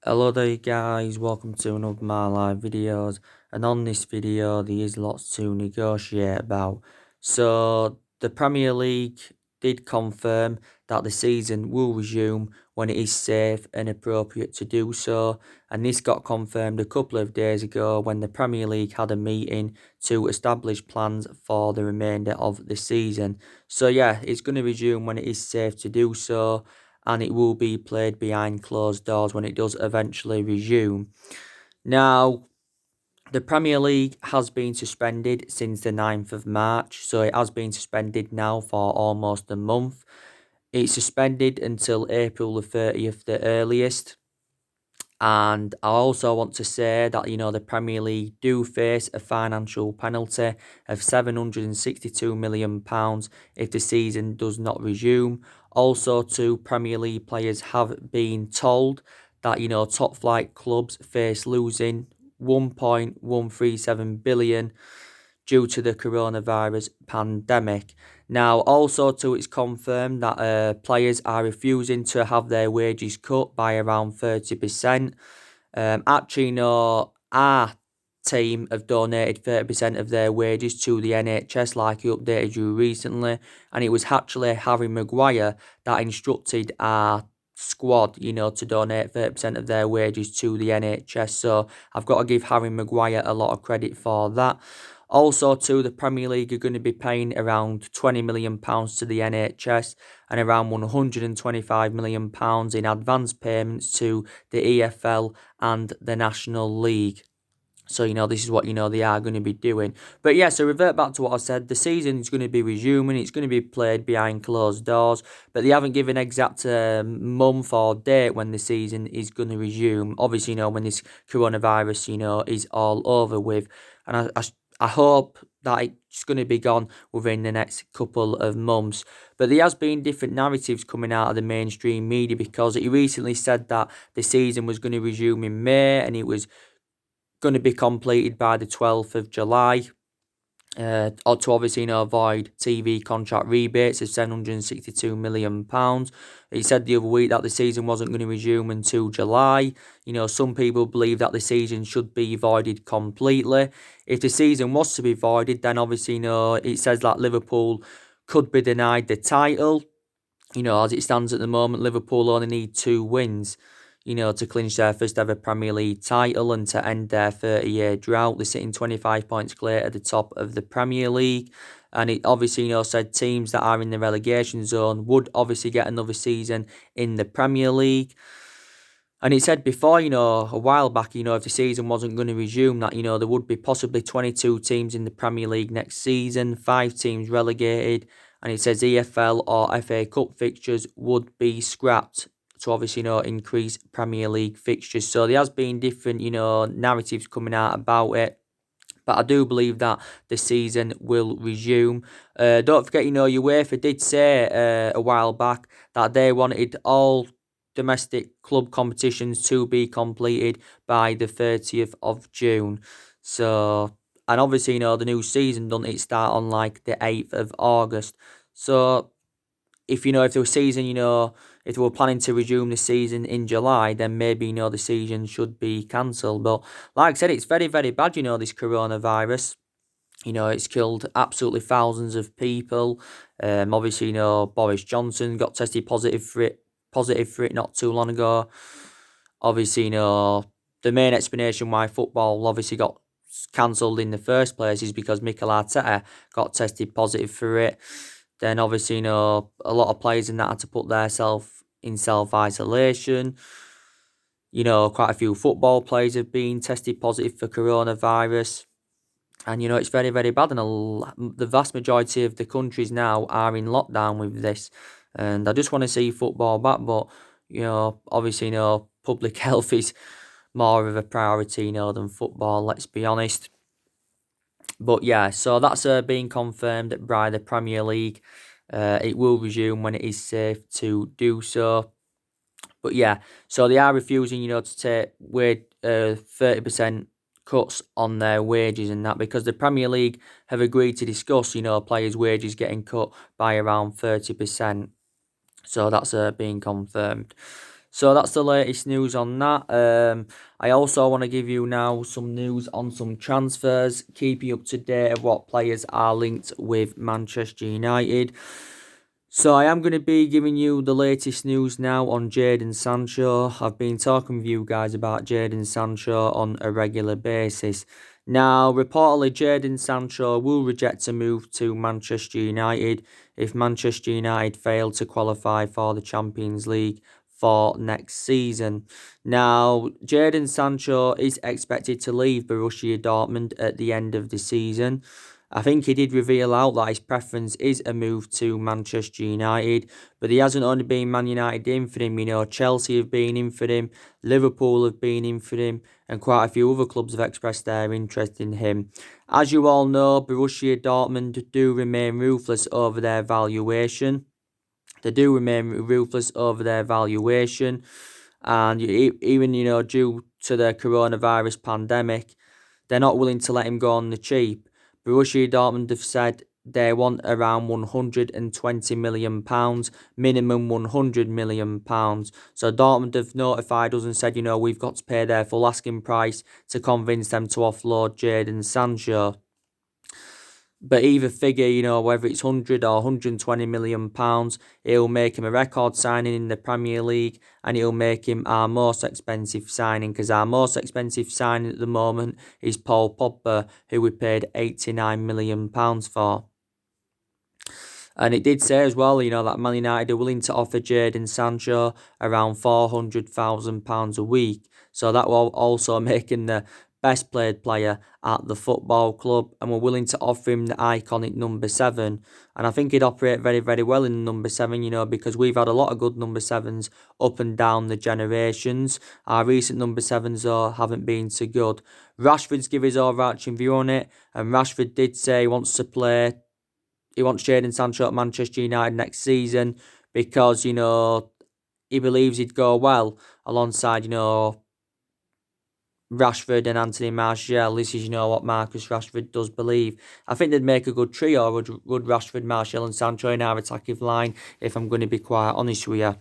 Hello there guys, welcome to another of my live videos, and on this video there is lots to negotiate about. So the Premier League did confirm that the season will resume when it is safe and appropriate to do so, and this got confirmed a couple of days ago when the Premier League had a meeting to establish plans for the remainder of the season. So yeah, it's going to resume when it is safe to do so, and it will be played behind closed doors when it does eventually resume. Now, the Premier League has been suspended since the 9th of March, so it has been suspended now for almost a month. It's suspended until April the 30th, the earliest. And I also want to say that, the Premier League do face a financial penalty of £762 million if the season does not resume. Also, two Premier League players have been told that, top flight clubs face losing 1.137 billion due to the coronavirus pandemic. Now, also too, it's confirmed that players are refusing to have their wages cut by around 30%. Actually, no, our team have donated 30% of their wages to the NHS, like he updated you recently, and it was actually Harry Maguire that instructed our squad, to donate 30% of their wages to the NHS. So I've got to give Harry Maguire a lot of credit for that. Also, too, the Premier League are going to be paying around £20 million to the NHS and around £125 million in advance payments to the EFL and the National League. So, this is what, they are going to be doing. But yeah, so revert back to what I said. The season is going to be resuming. It's going to be played behind closed doors. But they haven't given exact month or date when the season is going to resume. Obviously, when this coronavirus, is all over with. And I hope that it's going to be gone within the next couple of months. But there has been different narratives coming out of the mainstream media, because he recently said that the season was going to resume in May and it was going to be completed by the 12th of July. Or to obviously avoid TV contract rebates of £762 million. He said the other week that the season wasn't going to resume until July. Some people believe that the season should be voided completely. If the season was to be voided, then obviously it says that Liverpool could be denied the title. As it stands at the moment, Liverpool only need 2 wins, to clinch their first ever Premier League title and to end their 30-year drought. They're sitting 25 points clear at the top of the Premier League. And it obviously, said teams that are in the relegation zone would obviously get another season in the Premier League. And it said before, a while back, if the season wasn't going to resume, that, there would be possibly 22 teams in the Premier League next season, 5 teams relegated. And it says EFL or FA Cup fixtures would be scrapped to obviously, increase Premier League fixtures. So there has been different, narratives coming out about it. But I do believe that the season will resume. Don't forget, UEFA did say a while back that they wanted all domestic club competitions to be completed by the 30th of June. So, and obviously, the new season doesn't it start on like the 8th of August. So, if the season, if they were planning to resume the season in July, then maybe, the season should be cancelled. But like I said, it's very, very bad, this coronavirus. It's killed absolutely thousands of people. Obviously, Boris Johnson got tested positive for it not too long ago. Obviously, the main explanation why football obviously got cancelled in the first place is because Mikel Arteta got tested positive for it. Then obviously, a lot of players in that had to put themselves in self-isolation. Quite a few football players have been tested positive for coronavirus. And, it's very, very bad. And the vast majority of the countries now are in lockdown with this. And I just want to see football back. But, obviously, public health is more of a priority, than football, let's be honest. But yeah, so that's being confirmed by the Premier League. It will resume when it is safe to do so. But yeah, so they are refusing, to take 30% cuts on their wages and that, because the Premier League have agreed to discuss, players' wages getting cut by around 30%. So that's being confirmed. So that's the latest news on that. I also want to give you now some news on some transfers, keep you up to date of what players are linked with Manchester United. So I am going to be giving you the latest news now on Jadon Sancho. I've been talking with you guys about Jadon Sancho on a regular basis. Now, reportedly, Jadon Sancho will reject a move to Manchester United if Manchester United fail to qualify for the Champions League for next season. Now, Jadon Sancho is expected to leave Borussia Dortmund at the end of the season. I think he did reveal out that his preference is a move to Manchester United, but he hasn't only been Man United in for him. Chelsea have been in for him, Liverpool have been in for him, and quite a few other clubs have expressed their interest in him. As you all know, Borussia Dortmund do remain ruthless over their valuation. They do remain ruthless over their valuation, and even due to the coronavirus pandemic, they're not willing to let him go on the cheap. Borussia Dortmund have said they want around £120 million, minimum £100 million. So Dortmund have notified us and said, we've got to pay their full asking price to convince them to offload Jadon Sancho. But either figure, whether it's 100 or £120 million, it'll make him a record signing in the Premier League, and it'll make him our most expensive signing, because our most expensive signing at the moment is Paul Pogba, who we paid £89 million for. And it did say as well, that Man United are willing to offer Jadon Sancho around £400,000 a week. So that will also make him the best played player at the football club, and we're willing to offer him the iconic number 7. And I think he'd operate very, very well in number 7, because we've had a lot of good number 7s up and down the generations. Our recent number 7s, though, haven't been so good. Rashford's give his overarching view on it, and Rashford did say he wants Jadon Sancho at Manchester United next season because, he believes he'd go well alongside, Rashford and Anthony Martial. This is, what Marcus Rashford does believe. I think they'd make a good trio, good Rashford, Martial and Sancho in our attacking line, if I'm going to be quite honest with you.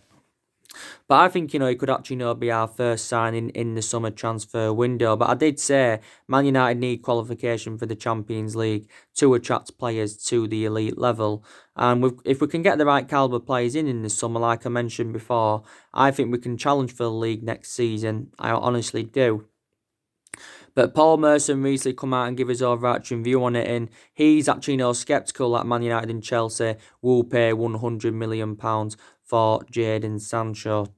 But I think, he could actually, be our first signing in the summer transfer window. But I did say Man United need qualification for the Champions League to attract players to the elite level. And if we can get the right calibre players in the summer, like I mentioned before, I think we can challenge for the league next season. I honestly do. But Paul Merson recently come out and give his overarching view on it, and he's actually sceptical that Man United and Chelsea will pay £100 million for Jadon Sancho.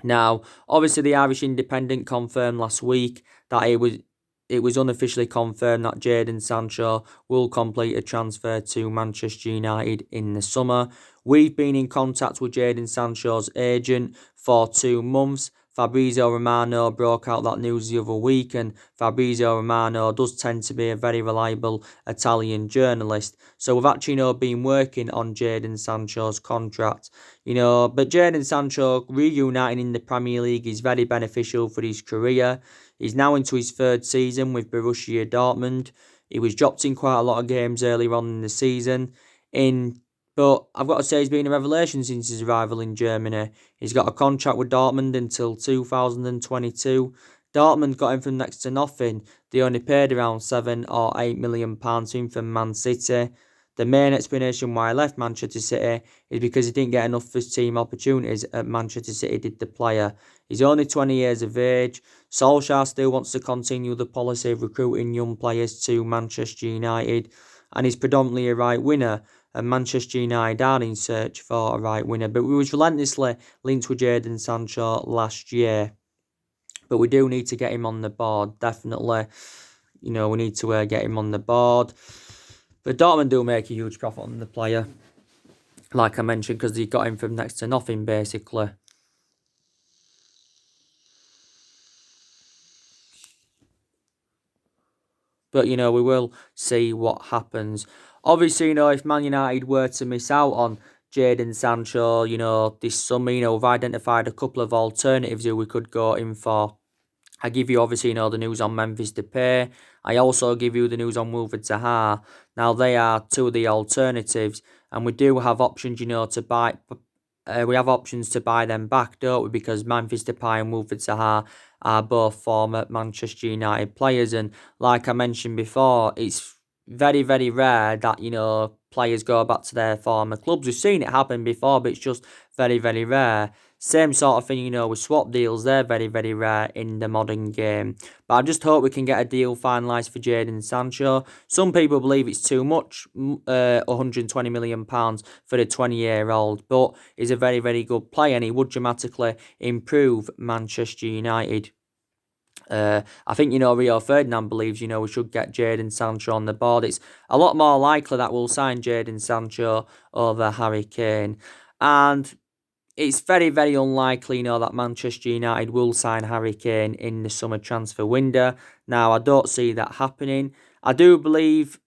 Now, obviously, the Irish Independent confirmed last week that it was unofficially confirmed that Jadon Sancho will complete a transfer to Manchester United in the summer. We've been in contact with Jadon Sancho's agent for 2 months. Fabrizio Romano broke out that news the other week, and Fabrizio Romano does tend to be a very reliable Italian journalist. So we've actually been working on Jadon Sancho's contract. But Jadon Sancho reuniting in the Premier League is very beneficial for his career. He's now into his 3rd season with Borussia Dortmund. He was dropped in quite a lot of games earlier on in the season. But I've got to say he's been a revelation since his arrival in Germany. He's got a contract with Dortmund until 2022. Dortmund got him from next to nothing. They only paid around £7 or £8 million to him from Man City. The main explanation why he left Manchester City is because he didn't get enough first team opportunities at Manchester City, did the player. He's only 20 years of age. Solskjaer still wants to continue the policy of recruiting young players to Manchester United, and he's predominantly a right winger, and Manchester United are in search for a right winner. But we was relentlessly linked with Jadon Sancho last year. But we do need to get him on the board, definitely. We need to get him on the board. But Dortmund do make a huge profit on the player, like I mentioned, because they got him from next to nothing, basically. But, we will see what happens. Obviously, if Man United were to miss out on Jadon Sancho, this summer, we've identified a couple of alternatives who we could go in for. I give you, obviously, the news on Memphis Depay. I also give you the news on Wilfred Zaha. Now, they are 2 of the alternatives, and we do have options, to buy we have options to buy them back, don't we? Because Memphis Depay and Wilfried Zaha are both former Manchester United players, and like I mentioned before, it's very, very rare that players go back to their former clubs. We've seen it happen before, but it's just very, very rare. Same sort of thing, with swap deals. They're very, very rare in the modern game. But I just hope we can get a deal finalised for Jadon Sancho. Some people believe it's too much, £120 million for the 20-year-old. But he's a very, very good player and he would dramatically improve Manchester United. I think, Rio Ferdinand believes, we should get Jadon Sancho on the board. It's a lot more likely that we'll sign Jadon Sancho over Harry Kane. And it's very, very unlikely, that Manchester United will sign Harry Kane in the summer transfer window. Now, I don't see that happening. I do believe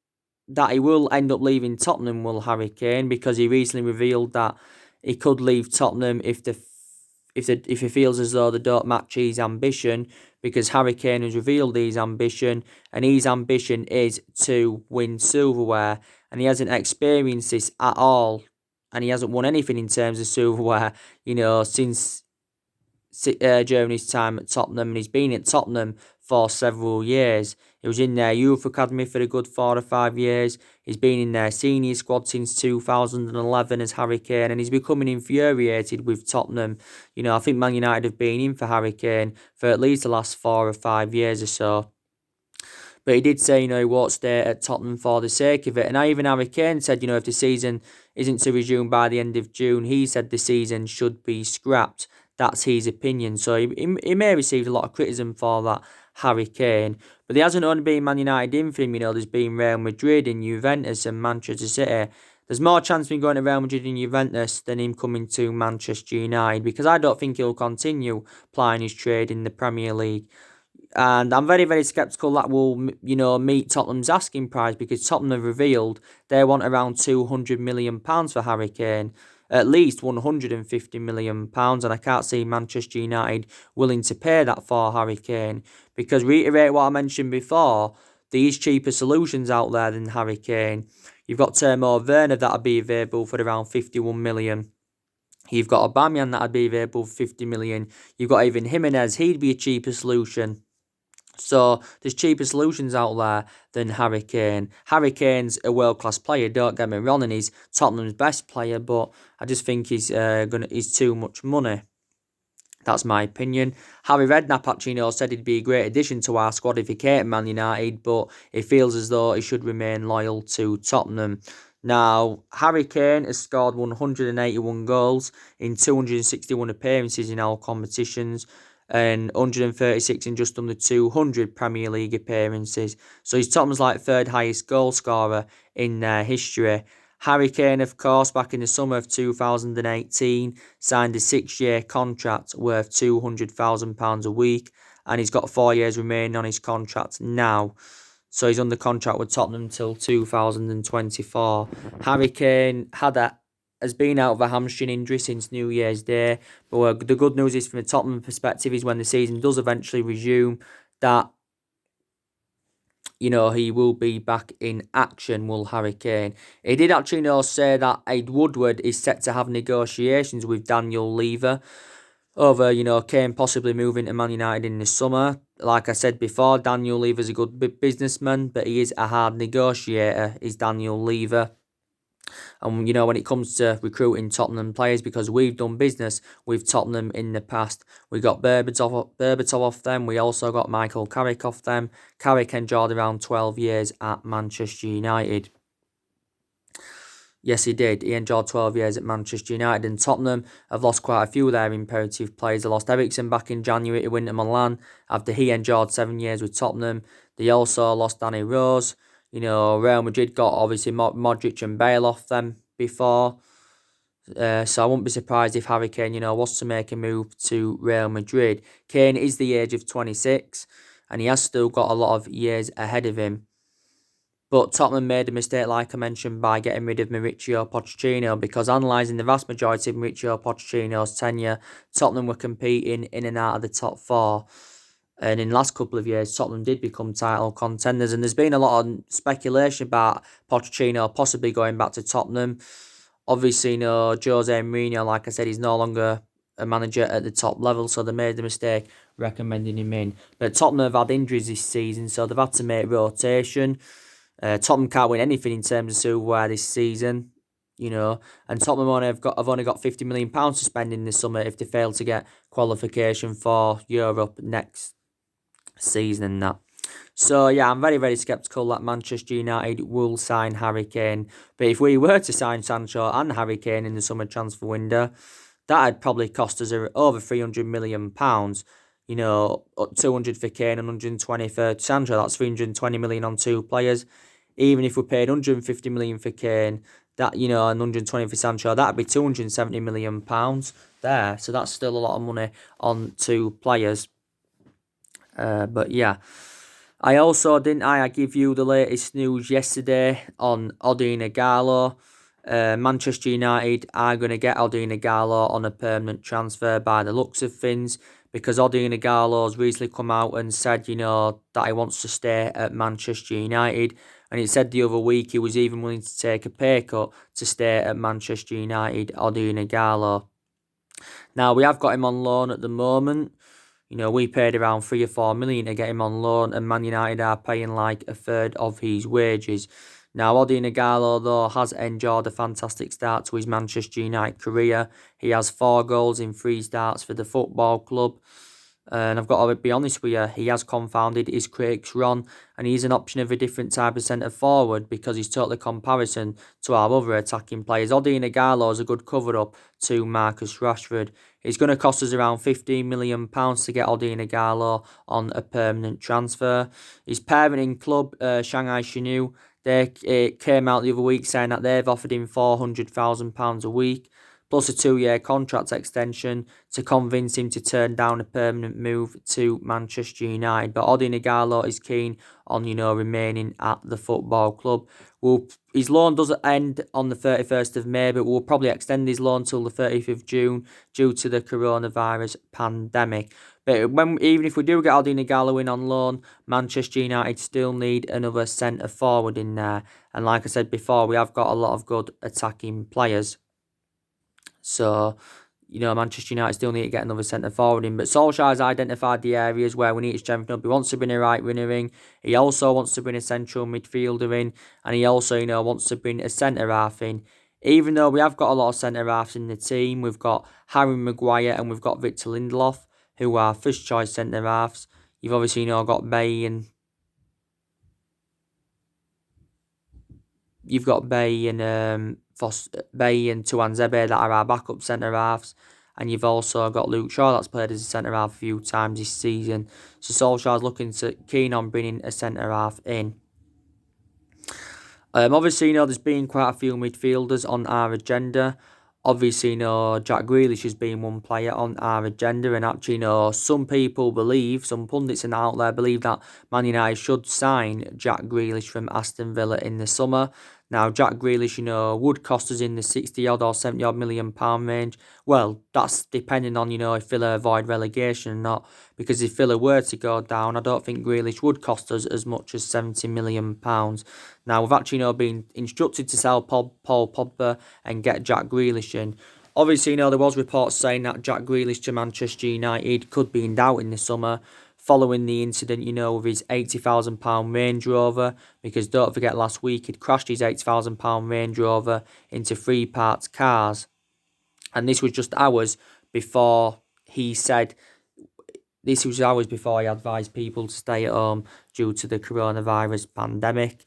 that he will end up leaving Tottenham, will Harry Kane, because he recently revealed that he could leave Tottenham if he feels as though they don't match his ambition, because Harry Kane has revealed his ambition, and his ambition is to win silverware, and he hasn't experienced this at all. And he hasn't won anything in terms of silverware, since during his time at Tottenham. And he's been at Tottenham for several years. He was in their youth academy for a good 4 or 5 years. He's been in their senior squad since 2011 as Harry Kane. And he's becoming infuriated with Tottenham. I think Man United have been in for Harry Kane for at least the last 4 or 5 years or so. But he did say, he won't stay at Tottenham for the sake of it. And even Harry Kane said, if the season isn't to resume by the end of June, he said the season should be scrapped. That's his opinion. So he may have received a lot of criticism for that, Harry Kane. But there hasn't only been Man United in for him, there's been Real Madrid and Juventus and Manchester City. There's more chance of him going to Real Madrid and Juventus than him coming to Manchester United, because I don't think he'll continue plying his trade in the Premier League. And I'm very, very sceptical that will, meet Tottenham's asking price, because Tottenham have revealed they want around £200 million for Harry Kane. At least £150 million. And I can't see Manchester United willing to pay that for Harry Kane. Because, reiterate what I mentioned before, there is cheaper solutions out there than Harry Kane. You've got Timo Werner that'll be available for around £51 million. You've got Aubameyang that'd be available for £50 million. You've got even Jimenez, he'd be a cheaper solution. So there's cheaper solutions out there than Harry Kane. Harry Kane's a world-class player, don't get me wrong, and he's Tottenham's best player, but I just think he's too much money. That's my opinion. Harry Redknapp actually said he'd be a great addition to our squad if he came to Man United, but he feels as though he should remain loyal to Tottenham. Now, Harry Kane has scored 181 goals in 261 appearances in all competitions, and 136 in just under 200 Premier League appearances. So he's Tottenham's third highest goal scorer in their history. Harry Kane, of course, back in the summer of 2018, signed a 6-year contract worth £200,000 a week, and he's got 4 years remaining on his contract now. So he's under contract with Tottenham until 2024. Harry Kane has been out of a hamstring injury since New Year's Day. But the good news is, from a Tottenham perspective, is when the season does eventually resume, that he will be back in action, will Harry Kane. He did actually say that Ed Woodward is set to have negotiations with Daniel Levy over, Kane possibly moving to Man United in the summer. Like I said before, Daniel Levy's a good businessman, but he is a hard negotiator, is Daniel Levy. And, when it comes to recruiting Tottenham players, because we've done business with Tottenham in the past. We got Berbatov off them. We also got Michael Carrick off them. Carrick enjoyed around 12 years at Manchester United. Yes, he did. He enjoyed 12 years at Manchester United, and Tottenham have lost quite a few of their imperative players. They lost Eriksen back in January to Inter Milan after he enjoyed 7 years with Tottenham. They also lost Danny Rose. Real Madrid got obviously Modric and Bale off them before. So I wouldn't be surprised if Harry Kane, was to make a move to Real Madrid. Kane is the age of 26, and he has still got a lot of years ahead of him. But Tottenham made a mistake, like I mentioned, by getting rid of Mauricio Pochettino, because analysing the vast majority of Mauricio Pochettino's tenure, Tottenham were competing in and out of the top 4. And in the last couple of years, Tottenham did become title contenders. And there's been a lot of speculation about Pochettino possibly going back to Tottenham, Obviously, Jose Mourinho, like I said, he's no longer a manager at the top level, so they made the mistake recommending him in. But Tottenham have had injuries this season, so they've had to make rotation. Tottenham can't win anything in terms of silverware this season, and Tottenham have only got £50 million to spend in the summer if they fail to get qualification for Europe next season and that. So yeah, I'm very, very sceptical that Manchester United will sign Harry Kane. But if we were to sign Sancho and Harry Kane in the summer transfer window, that'd probably cost us over £300 million. 200 for Kane and 120 for Sancho. That's 320 million on two players. Even if we paid 150 million for Kane, and 120 for Sancho, that'd be 270 million pounds there. So that's still a lot of money on two players. But yeah. I also I give you the latest news yesterday on Odin Ighalo. Manchester United are going to get Odin Ighalo on a permanent transfer by the looks of things, because Odin Ighalo has recently come out and said, that he wants to stay at Manchester United. And he said the other week he was even willing to take a pay cut to stay at Manchester United, Odin Ighalo. Now, we have got him on loan at the moment. We paid around 3 or 4 million to get him on loan, and Man United are paying like a third of his wages. Now, Odin Ighalo, though, has enjoyed a fantastic start to his Manchester United career. He has 4 goals in 3 starts for the football club. And I've got to be honest with you, he has confounded his critics wrong, and he's an option of a different type of centre forward because he's totally comparison to our other attacking players. Odin Ighalo is a good cover-up to Marcus Rashford. It's going to cost us around £15 million to get Odin Ighalo on a permanent transfer. His parenting club, Shanghai Shenhua, they came out the other week saying that they've offered him £400,000 a week, plus a 2-year contract extension to convince him to turn down a permanent move to Manchester United. But Odin Ighalo is keen on, remaining at the football club. His loan doesn't end on the 31st of May, but we'll probably extend his loan till the 30th of June due to the coronavirus pandemic. But even if we do get Odin Ighalo in on loan, Manchester United still need another centre forward in there. And like I said before, we have got a lot of good attacking players. So, Manchester United still need to get another centre forward in. But Solskjaer's identified the areas where we need to strengthen up. He wants to bring a right winger in. He also wants to bring a central midfielder in. And he also, wants to bring a centre half in. Even though we have got a lot of centre halves in the team, we've got Harry Maguire and we've got Victor Lindelof, who are first choice centre halves. You've obviously, got Bay and you've got Bay and Bay and Tuanzebe that are our backup centre halves, and you've also got Luke Shaw that's played as a centre half a few times this season. So Solskjaer's keen on bringing a centre half in. Obviously, there's been quite a few midfielders on our agenda. Obviously, Jack Grealish has been one player on our agenda, and actually, some people believe, some pundits and out there believe that Man United should sign Jack Grealish from Aston Villa in the summer. Now, Jack Grealish, would cost us in the 60-odd or 70-odd million pound range. Well, that's depending on, if Villa avoid relegation or not. Because if Villa were to go down, I don't think Grealish would cost us as much as £70 million. Now, we've actually, been instructed to sell Paul Pogba and get Jack Grealish in. Obviously, there was reports saying that Jack Grealish to Manchester United could be in doubt in the summer, following the incident, with his £80,000 Range Rover, because don't forget last week he'd crashed his £80,000 Range Rover into 3 parts cars. And this was just hours before he advised people to stay at home due to the coronavirus pandemic.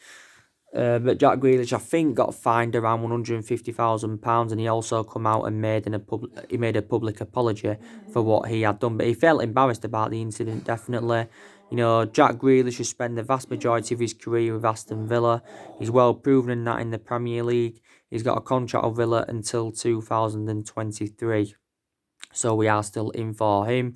But Jack Grealish, I think, got fined around £150,000, and he also come out and made a public apology for what he had done. But he felt embarrassed about the incident, definitely. Jack Grealish has spent the vast majority of his career with Aston Villa. He's well proven in that in the Premier League. He's got a contract with Villa until 2023. So we are still in for him.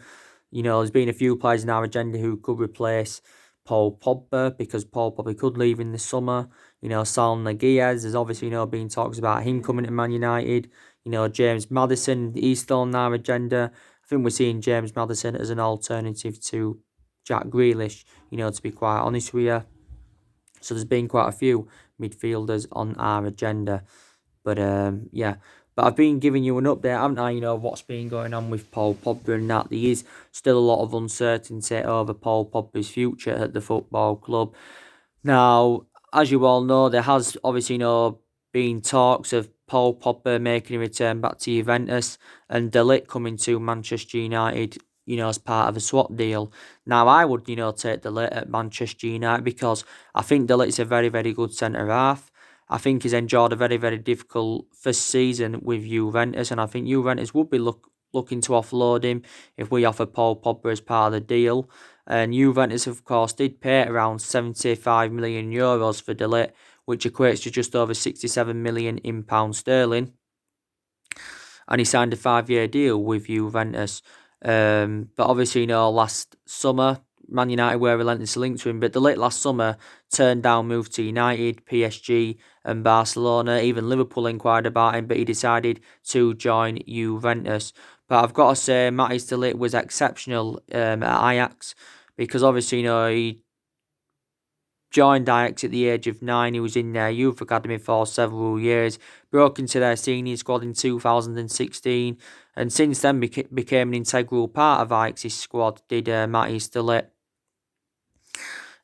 There's been a few players in our agenda who could replace Paul Pogba, because Paul probably could leave in the summer. Saul Niguez, there's obviously, been talks about him coming to Man United. James Maddison, he's still on our agenda. I think we're seeing James Maddison as an alternative to Jack Grealish, to be quite honest with you. So there's been quite a few midfielders on our agenda. Yeah. But I've been giving you an update, haven't I? What's been going on with Paul Pogba and that. There is still a lot of uncertainty over Paul Pogba's future at the football club. Now, as you all know, there has obviously been talks of Paul Pogba making a return back to Juventus and De Ligt coming to Manchester United, as part of a swap deal. Now, I would, take De Ligt at Manchester United because I think De Ligt's a very, very good centre half. I think he's enjoyed a very, very difficult first season with Juventus, and I think Juventus would be looking to offload him if we offer Paul Pogba as part of the deal. And Juventus, of course, did pay around €75 million for De Ligt, which equates to just over 67 million in pounds sterling. And he signed a 5-year deal with Juventus. But obviously, last summer, Man United were relentlessly linked to him. But De Ligt last summer turned down moves to United, PSG, and Barcelona. Even Liverpool inquired about him, but he decided to join Juventus. But I've got to say, Matthijs De Ligt was exceptional at Ajax because obviously, he joined Ajax at the age of 9. He was in their youth academy for several years, broke into their senior squad in 2016, and since then became an integral part of Ajax's squad, did Matthijs De Ligt.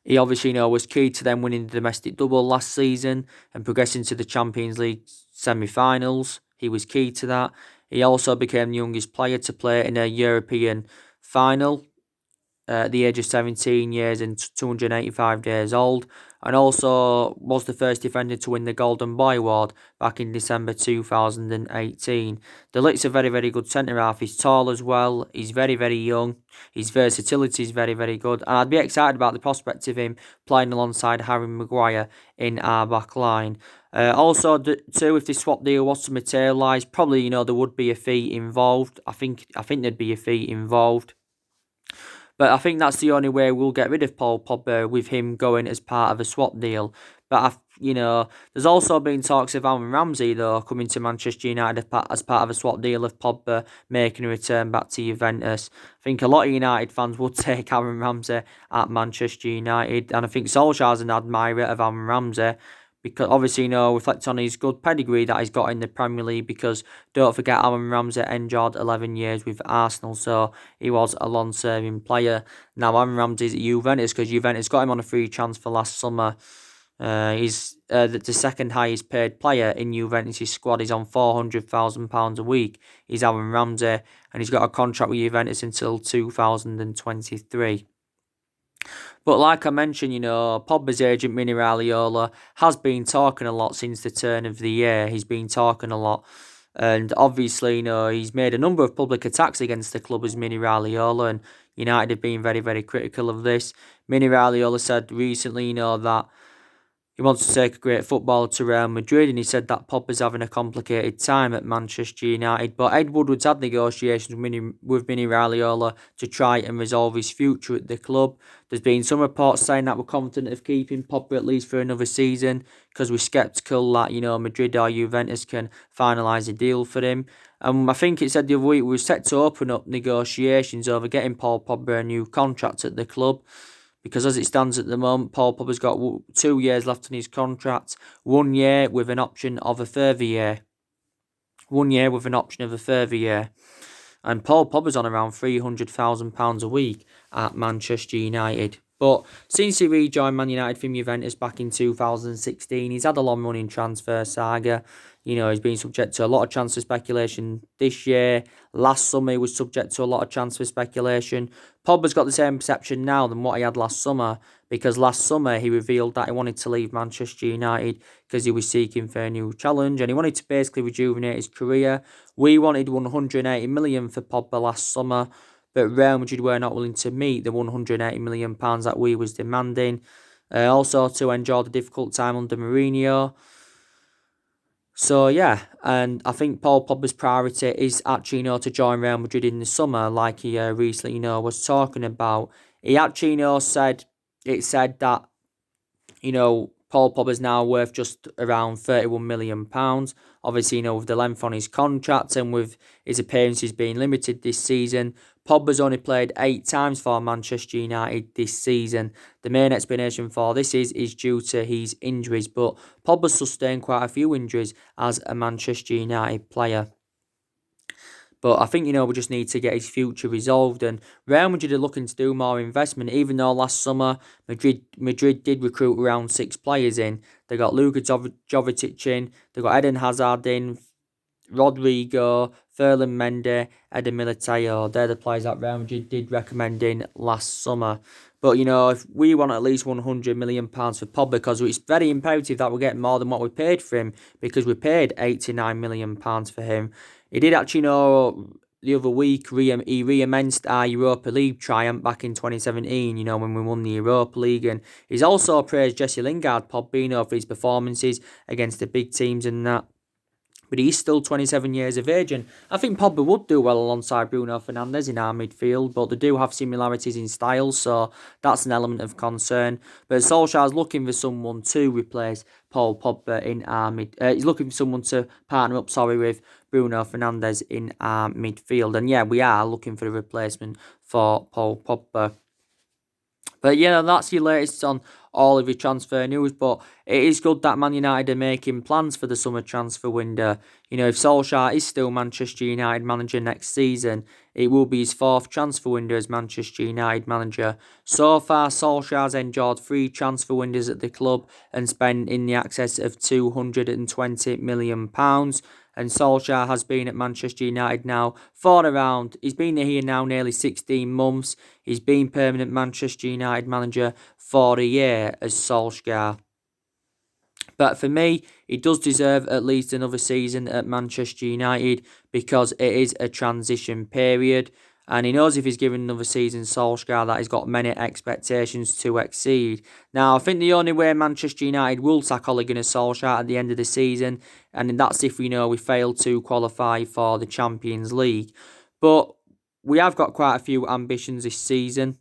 He obviously, was key to them winning the domestic double last season and progressing to the Champions League semi-finals. He was key to that. He also became the youngest player to play in a European final at the age of 17 years and 285 days old, and also was the first defender to win the Golden Boy Award back in December 2018. De Ligt's a very, very good centre-half. He's tall as well. He's very, very young. His versatility is very, very good. And I'd be excited about the prospect of him playing alongside Harry Maguire in our back line. Also, too, if this swap deal was to materialise, probably, there would be a fee involved. I think there'd be a fee involved. But I think that's the only way we'll get rid of Paul Pogba, with him going as part of a swap deal. But there's also been talks of Aaron Ramsey though coming to Manchester United as part of a swap deal of Pogba making a return back to Juventus. I think a lot of United fans would take Aaron Ramsey at Manchester United, and I think Solskjaer's an admirer of Aaron Ramsey, because obviously, reflect on his good pedigree that he's got in the Premier League, because don't forget Aaron Ramsey endured 11 years with Arsenal, so he was a long-serving player. Now Aaron Ramsey's at Juventus because Juventus got him on a free transfer last summer. He's the second highest paid player in Juventus' squad. He's on £400,000 a week. He's Aaron Ramsey, and he's got a contract with Juventus until 2023. But like I mentioned, Pogba's agent, Mini Raiola, has been talking a lot since the turn of the year. He's been talking a lot. And obviously, he's made a number of public attacks against the club as Mini Raiola, and United have been very, very critical of this. Mini Raiola said recently, that he wants to take a great footballer to Real Madrid, and he said that Pogba's having a complicated time at Manchester United. But Ed Woodward's had negotiations with Mini Raiola to try and resolve his future at the club. There's been some reports saying that we're confident of keeping Pogba at least for another season, because we're sceptical that, Madrid or Juventus can finalise a deal for him. I think it said the other week we were set to open up negotiations over getting Paul Pogba a new contract at the club. Because as it stands at the moment, Paul Pogba's got 2 years left on his contract, 1 year with an option of a further year. 1 year with an option of a further year. And Paul Pogba's on around £300,000 a week at Manchester United. But since he rejoined Man United from Juventus back in 2016, he's had a long-running transfer saga. He's been subject to a lot of transfer speculation this year. Last summer, he was subject to a lot of transfer speculation. Pogba's got the same perception now than what he had last summer, because last summer he revealed that he wanted to leave Manchester United because he was seeking for a new challenge and he wanted to basically rejuvenate his career. We wanted 180 million for Pogba last summer, but Real Madrid were not willing to meet the £180 million that we was demanding. Also to endure the difficult time under Mourinho. So yeah, and I think Paul Pogba's priority is actually, to join Real Madrid in the summer, like he recently, was talking about. He actually, said that, Paul Pogba's now worth just around £31 million. Obviously, with the length on his contract and with his appearances being limited this season, Pogba's only played 8 times for Manchester United this season. The main explanation for this is due to his injuries, but Pogba's sustained quite a few injuries as a Manchester United player. But I think, we just need to get his future resolved. And Real Madrid are looking to do more investment, even though last summer Madrid did recruit around 6 players in. They got Luka Jovetic in, they got Eden Hazard in, Rodrigo, Ferland Mendy, Eder Militao. They're the players that Real Madrid did recommend in last summer. But, if we want at least £100 million for Pogba, because it's very imperative that we get more than what we paid for him, because we paid £89 million for him. He did actually, the other week, he re-immenced our Europa League triumph back in 2017, when we won the Europa League. And he's also praised Jesse Lingard, Pogba, for his performances against the big teams and that. But he's still 27 years of age, and I think Pogba would do well alongside Bruno Fernandes in our midfield, but they do have similarities in style, so that's an element of concern. But Solskjaer's looking for someone to replace Paul Pogba in our he's looking for someone to partner up, with Bruno Fernandes in our midfield. And yeah, we are looking for a replacement for Paul Pogba. But yeah, that's your latest on all of your transfer news. But it is good that Man United are making plans for the summer transfer window. If Solskjaer is still Manchester United manager next season, it will be his 4th transfer window as Manchester United manager. So far, Solskjaer's enjoyed 3 transfer windows at the club and spent in the excess of £220 million. And Solskjaer has been at Manchester United now he's been here now nearly 16 months. He's been permanent Manchester United manager for a year as Solskjaer. But for me, he does deserve at least another season at Manchester United because it is a transition period. And he knows if he's given another season Solskjaer that he's got many expectations to exceed. Now, I think the only way Manchester United will sack Ole Gunnar Solskjaer at the end of the season, and that's if we fail to qualify for the Champions League. But we have got quite a few ambitions this season.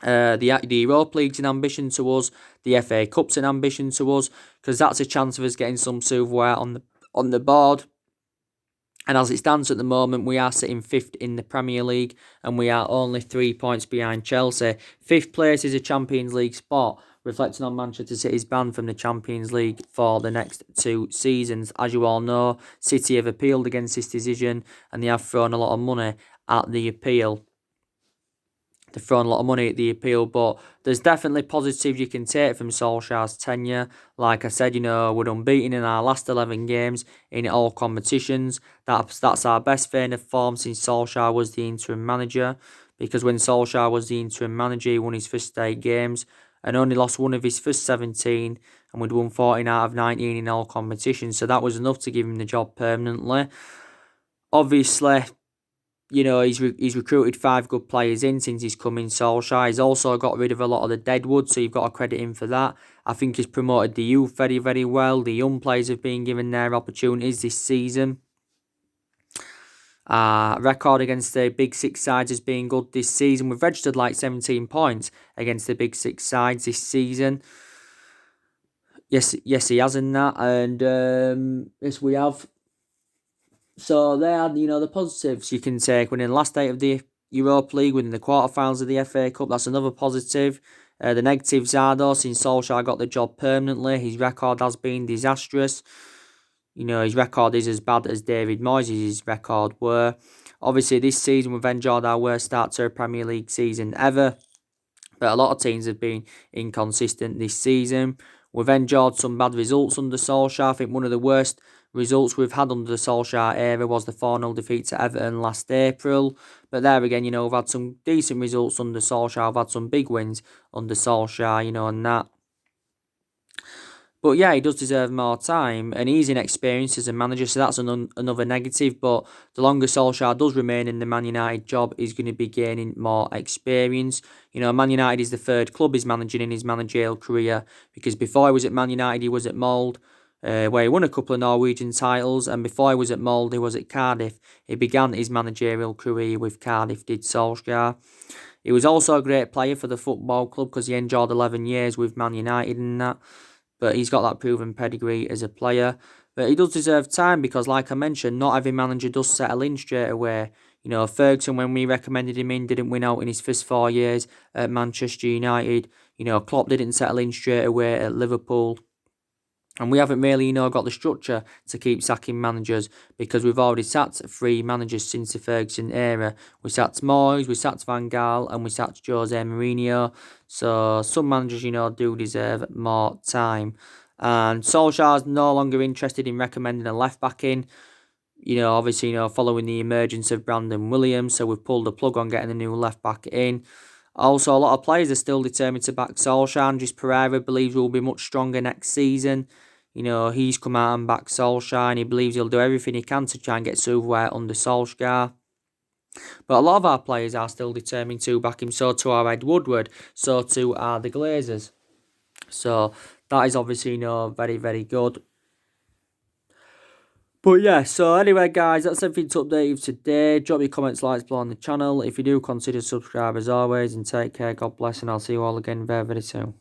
The Europa League's an ambition to us. The FA Cup's an ambition to us because that's a chance of us getting some silverware on the board. And as it stands at the moment, we are sitting 5th in the Premier League and we are only 3 points behind Chelsea. 5th place is a Champions League spot, reflecting on Manchester City's ban from the Champions League for the next 2 seasons. As you all know, City have appealed against this decision and they have thrown a lot of money at the appeal. They've thrown a lot of money at the appeal, but there's definitely positives you can take from Solskjaer's tenure. Like I said, we're unbeaten in our last 11 games in all competitions. That's our best vein of form since Solskjaer was the interim manager. Because when Solskjaer was the interim manager, he won his first 8 games and only lost one of his first 17, and we'd won 14 out of 19 in all competitions. So that was enough to give him the job permanently. Obviously, he's recruited 5 good players in since he's come in, Solskjaer. He's also got rid of a lot of the deadwood, so you've got to credit him for that. I think he's promoted the youth very, very well. The young players have been given their opportunities this season. Record against the Big Six sides has been good this season. We've registered 17 points against the Big Six sides this season. Yes, he has in that. And yes, we have. So they are, the positives you can take. Winning the last 8 of the Europa League, winning the quarterfinals of the FA Cup, that's another positive. The negatives are, though, since Solskjaer got the job permanently, his record has been disastrous. His record is as bad as David Moyes' record were. Obviously, this season we've enjoyed our worst start to a Premier League season ever. But a lot of teams have been inconsistent this season. We've enjoyed some bad results under Solskjaer. I think one of the worst results we've had under the Solskjaer era was the 4-0 defeat to Everton last April. But there again, we've had some decent results under Solskjaer. We've had some big wins under Solskjaer, and that. But yeah, he does deserve more time, and he's inexperienced as a manager, so that's another negative. But the longer Solskjaer does remain in the Man United job, he's going to be gaining more experience. Man United is the 3rd club he's managing in his managerial career, because before he was at Man United, he was at Molde, where he won a couple of Norwegian titles, and before he was at Molde, he was at Cardiff. He began his managerial career with Cardiff, did Solskjaer. He was also a great player for the football club because he enjoyed 11 years with Man United and that. But he's got that proven pedigree as a player. But he does deserve time because, like I mentioned, not every manager does settle in straight away. You know, Ferguson, when we recommended him in, didn't win out in his first 4 years at Manchester United. You know, Klopp didn't settle in straight away at Liverpool. And we haven't really, got the structure to keep sacking managers because we've already sacked 3 managers since the Ferguson era. We sacked Moyes, we sacked Van Gaal, and we sacked Jose Mourinho. So some managers, do deserve more time. And Solskjaer's no longer interested in recommending a left back in. Obviously, following the emergence of Brandon Williams, so we've pulled the plug on getting a new left back in. Also, a lot of players are still determined to back Solskjaer. Andres Pereira believes we'll be much stronger next season. He's come out and backed Solskjaer, and he believes he'll do everything he can to try and get silverware under Solskjaer. But a lot of our players are still determined to back him. So too are Ed Woodward. So too are the Glazers. So that is obviously, very, very good. But yeah, so anyway, guys, that's everything to update you today. Drop your comments, likes below on the channel. If you do, consider subscribe as always, and take care. God bless, and I'll see you all again very, very soon.